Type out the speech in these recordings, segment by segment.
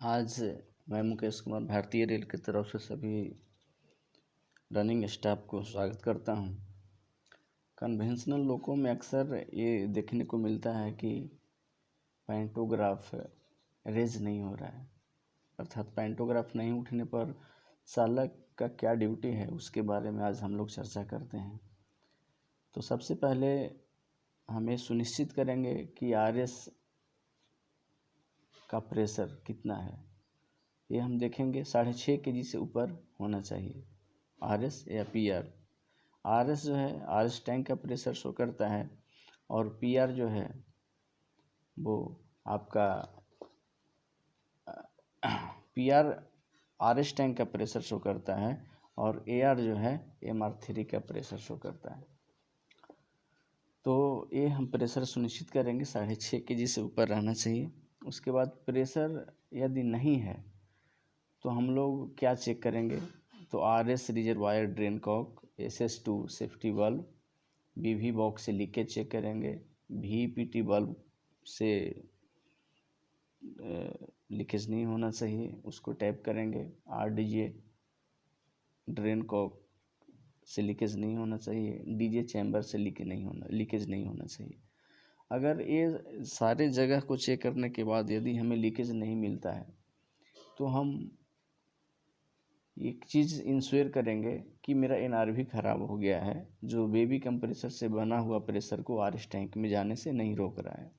आज मैं मुकेश कुमार भारतीय रेल की तरफ से सभी रनिंग स्टाफ को स्वागत करता हूं। कन्वेंशनल लोगों में अक्सर ये देखने को मिलता है कि पैंटोग्राफ रेज नहीं हो रहा है, अर्थात पैंटोग्राफ नहीं उठने पर चालक का क्या ड्यूटी है उसके बारे में आज हम लोग चर्चा करते हैं। तो सबसे पहले हम ये सुनिश्चित करेंगे कि आरएस का प्रेशर कितना है, ये हम देखेंगे। 6.5 kg से ऊपर होना चाहिए आरएस या पीआर। आरएस जो है आरएस टैंक का प्रेशर शो करता है और पीआर जो है वो आपका पीआर आरएस टैंक का प्रेशर शो करता है और एआर जो है एमआर3 का प्रेशर शो करता है। तो ये हम प्रेशर सुनिश्चित करेंगे 6.5 kg से ऊपर रहना चाहिए। उसके बाद प्रेशर यदि नहीं है तो हम लोग क्या चेक करेंगे, तो RS reservoir drain cock, SS2 safety bulb, BV box से लीकेज चेक करेंगे, VPT बल्ब से लीकेज नहीं होना चाहिए, उसको टैप करेंगे। RDJ ड्रेन कॉक से लीकेज नहीं होना चाहिए, DJ चैम्बर से लीकेज नहीं होना चाहिए। अगर ये सारे जगह को चेक करने के बाद यदि हमें लीकेज नहीं मिलता है तो हम एक चीज़ इंश्योर करेंगे कि मेरा NRV ख़राब हो गया है, जो बेबी कंप्रेसर से बना हुआ प्रेशर को आरएस टैंक में जाने से नहीं रोक रहा है।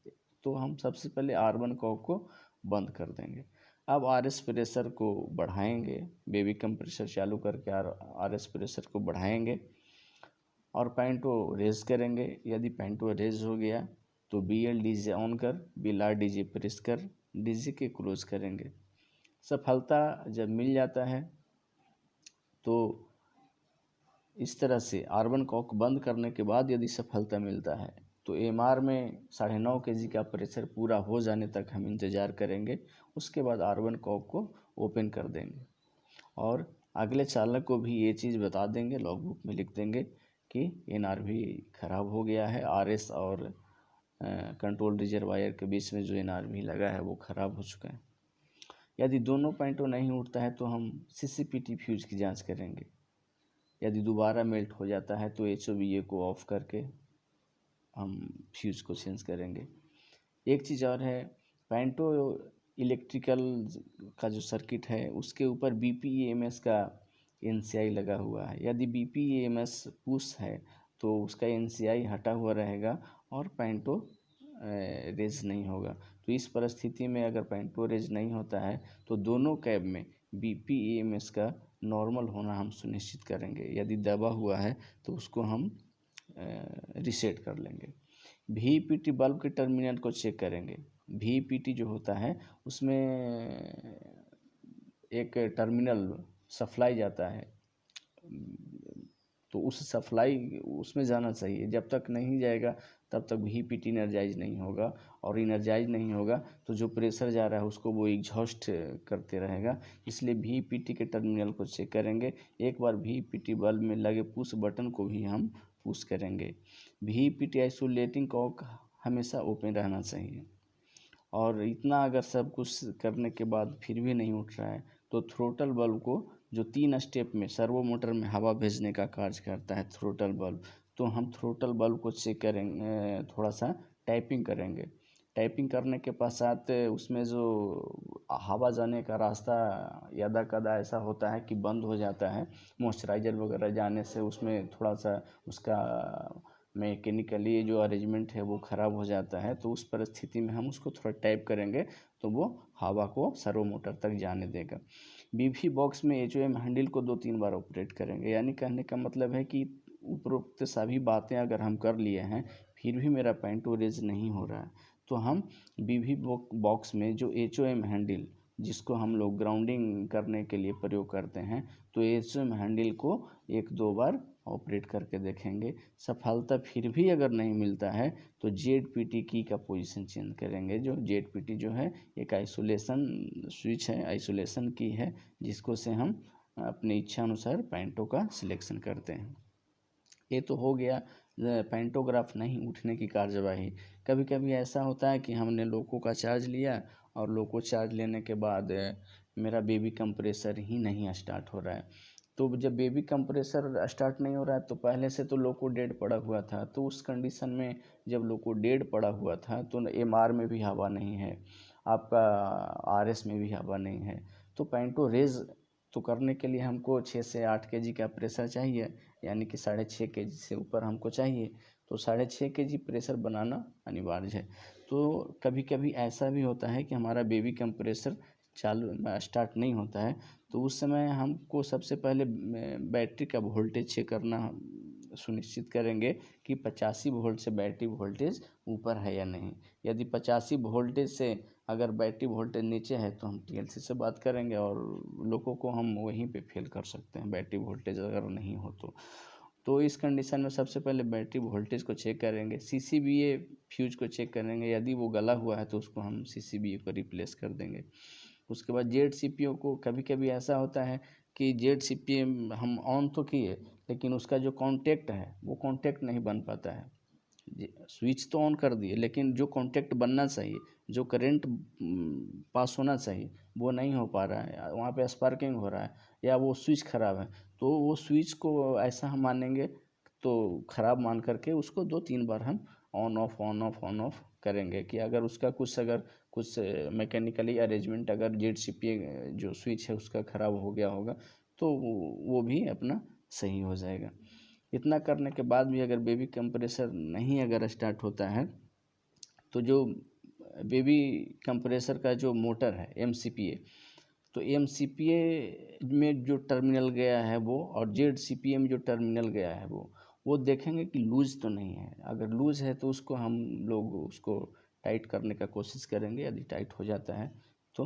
तो हम सबसे पहले R1 कॉक को बंद कर देंगे। अब आरएस प्रेशर को बढ़ाएंगे, बेबी कंप्रेसर चालू करके आरएस प्रेशर को बढ़ाएंगे और पैंटो रेज करेंगे। यदि पैंटो रेज हो गया तो BL DJ ऑन कर, BLR DJ प्रेस कर DJ के क्लोज करेंगे। सफलता जब मिल जाता है तो इस तरह से R1 कॉक बंद करने के बाद यदि सफलता मिलता है तो MR में 9.5 kg का प्रेशर पूरा हो जाने तक हम इंतज़ार करेंगे। उसके बाद R1 कॉक को ओपन कर देंगे और अगले चालक को भी ये चीज़ बता देंगे, लॉग बुक में लिख देंगे कि NRV ख़राब हो गया है, RS और कंट्रोल रिजर्वायर के बीच में जो NRV लगा है वो ख़राब हो चुका है। यदि दोनों पैंटों नहीं उठता है तो हम CCPT फ्यूज की जांच करेंगे। यदि दोबारा मेल्ट हो जाता है तो HOVA को ऑफ़ करके हम फ्यूज को चेंज करेंगे। एक चीज़ और है, पैंटो इलेक्ट्रिकल का जो सर्किट है उसके ऊपर BPEMS का NCI लगा हुआ है। यदि BPEMS पुश है तो उसका NCI हटा हुआ रहेगा और पैंटो रेज नहीं होगा। तो इस परिस्थिति में अगर पैंटो रेज नहीं होता है तो दोनों कैब में BPEMS का नॉर्मल होना हम सुनिश्चित करेंगे। यदि दबा हुआ है तो उसको हम रीसेट कर लेंगे। VPT बल्ब के टर्मिनल को चेक करेंगे। VPT जो होता है उसमें एक टर्मिनल सप्लाई जाता है, तो उस सप्लाई उसमें जाना चाहिए। जब तक नहीं जाएगा तब तक VPT इनर्जाइज नहीं होगा और इनर्जाइज नहीं होगा तो जो प्रेशर जा रहा है उसको वो एग्जॉस्ट करते रहेगा। इसलिए VPT के टर्मिनल को चेक करेंगे। एक बार VPT बल्ब में लगे पुश बटन को भी हम पुश करेंगे। VPT आइसोलेटिंग कॉक हमेशा ओपन रहना चाहिए। और इतना अगर सब कुछ करने के बाद फिर भी नहीं उठ रहा है तो थ्रोटल बल्ब को, जो 3 स्टेप में सर्वो मोटर में हवा भेजने का कार्य करता है थ्रोटल बल्ब, तो हम थ्रोटल बल्ब को चेक करेंगे, थोड़ा सा टाइपिंग करेंगे। टाइपिंग करने के पश्चात उसमें जो हवा जाने का रास्ता यदा कदा ऐसा होता है कि बंद हो जाता है, मॉइस्चराइज़र वगैरह जाने से उसमें थोड़ा सा उसका मैकेनिकली जो अरेंजमेंट है वो ख़राब हो जाता है। तो उस परिस्थिति में हम उसको थोड़ा टैप करेंगे तो वो हवा को सर्वो मोटर तक जाने देगा। BV बॉक्स में HOM हैंडल को 2-3 बार ऑपरेट करेंगे। यानी कहने का मतलब है कि उपरोक्त सभी बातें अगर हम कर लिए हैं फिर भी मेरा पैंटो रेज नहीं हो रहा है तो हम BV बॉक्स में जो HOM हैंडल, जिसको हम लोग ग्राउंडिंग करने के लिए प्रयोग करते हैं, तो HOM हैंडल को 1-2 बार ऑपरेट करके देखेंगे। सफलता फिर भी अगर नहीं मिलता है तो ZPT की का पोजीशन चेंज करेंगे। जो ZPT जो है एक आइसोलेशन स्विच है, आइसोलेशन की है, जिसको से हम अपनी इच्छा अनुसार पैंटो का सिलेक्शन करते हैं। ये तो हो गया पैंटोग्राफ नहीं उठने की कार्यवाही। कभी कभी ऐसा होता है कि हमने लोको का चार्ज लिया और लोको चार्ज लेने के बाद मेरा बेबी कंप्रेसर ही नहीं स्टार्ट हो रहा है। तो जब बेबी कंप्रेसर स्टार्ट नहीं हो रहा है तो पहले से तो लोको डेड पड़ा हुआ था, तो उस कंडीशन में जब लोको डेड पड़ा हुआ था तो एमआर में भी हवा नहीं है, आपका आरएस में भी हवा नहीं है। तो पेंटो रेज तो करने के लिए हमको 6 से 8 केजी का प्रेशर चाहिए, यानी कि 6.5 केजी से ऊपर हमको चाहिए। तो 6.5 केजी प्रेशर बनाना अनिवार्य है। तो कभी कभी ऐसा भी होता है कि हमारा बेबी कंप्रेसर चालू स्टार्ट नहीं होता है, तो उस समय हमको सबसे पहले बैटरी का वोल्टेज चेक करना सुनिश्चित करेंगे कि 85 वोल्ट से बैटरी वोल्टेज ऊपर है या नहीं। यदि 85 वोल्टेज से अगर बैटरी वोल्टेज नीचे है तो हम टीएलसी से बात करेंगे, और लोगों को हम वहीं पे फेल कर सकते हैं बैटरी वोल्टेज अगर नहीं हो तो इस कंडीशन में सबसे पहले बैटरी वोल्टेज को चेक करेंगे, सीसीबीए फ्यूज को चेक करेंगे, यदि वो गला हुआ है तो उसको हम सीसीबीए को रिप्लेस कर देंगे। उसके बाद जेड सीपीयू को कभी कभी ऐसा होता है कि जेड सीपीयू हम ऑन तो किए लेकिन उसका जो कॉन्टेक्ट है वो कॉन्टेक्ट नहीं बन पाता है। स्विच तो ऑन कर दिए लेकिन जो कॉन्टेक्ट बनना चाहिए, जो करंट पास होना चाहिए वो नहीं हो पा रहा है, वहाँ पे स्पार्किंग हो रहा है या वो स्विच ख़राब है। तो वो स्विच को ऐसा हम मानेंगे, तो ख़राब मान करके उसको 2-3 बार हम ऑन ऑफ करेंगे कि अगर उसका कुछ मैकेनिकली अरेंजमेंट अगर जेड सीपीयू जो स्विच है उसका ख़राब हो गया होगा तो वो भी अपना सही हो जाएगा। इतना करने के बाद भी अगर बेबी कंप्रेसर नहीं अगर स्टार्ट होता है तो जो बेबी कंप्रेसर का जो मोटर है एमसीपीए, तो एमसीपीए में जो टर्मिनल गया है वो और जेड सीपीए में जो टर्मिनल गया है वो देखेंगे कि लूज तो नहीं है। अगर लूज है तो उसको हम लोग उसको टाइट करने का कोशिश करेंगे, यदि टाइट हो जाता है तो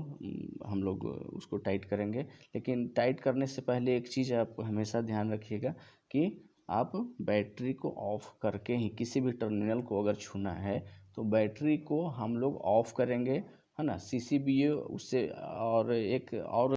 हम लोग उसको टाइट करेंगे। लेकिन टाइट करने से पहले एक चीज़ आप हमेशा ध्यान रखिएगा कि आप बैटरी को ऑफ करके ही किसी भी टर्मिनल को अगर छूना है तो बैटरी को हम लोग ऑफ करेंगे, है ना। सीसीबीए उससे और एक और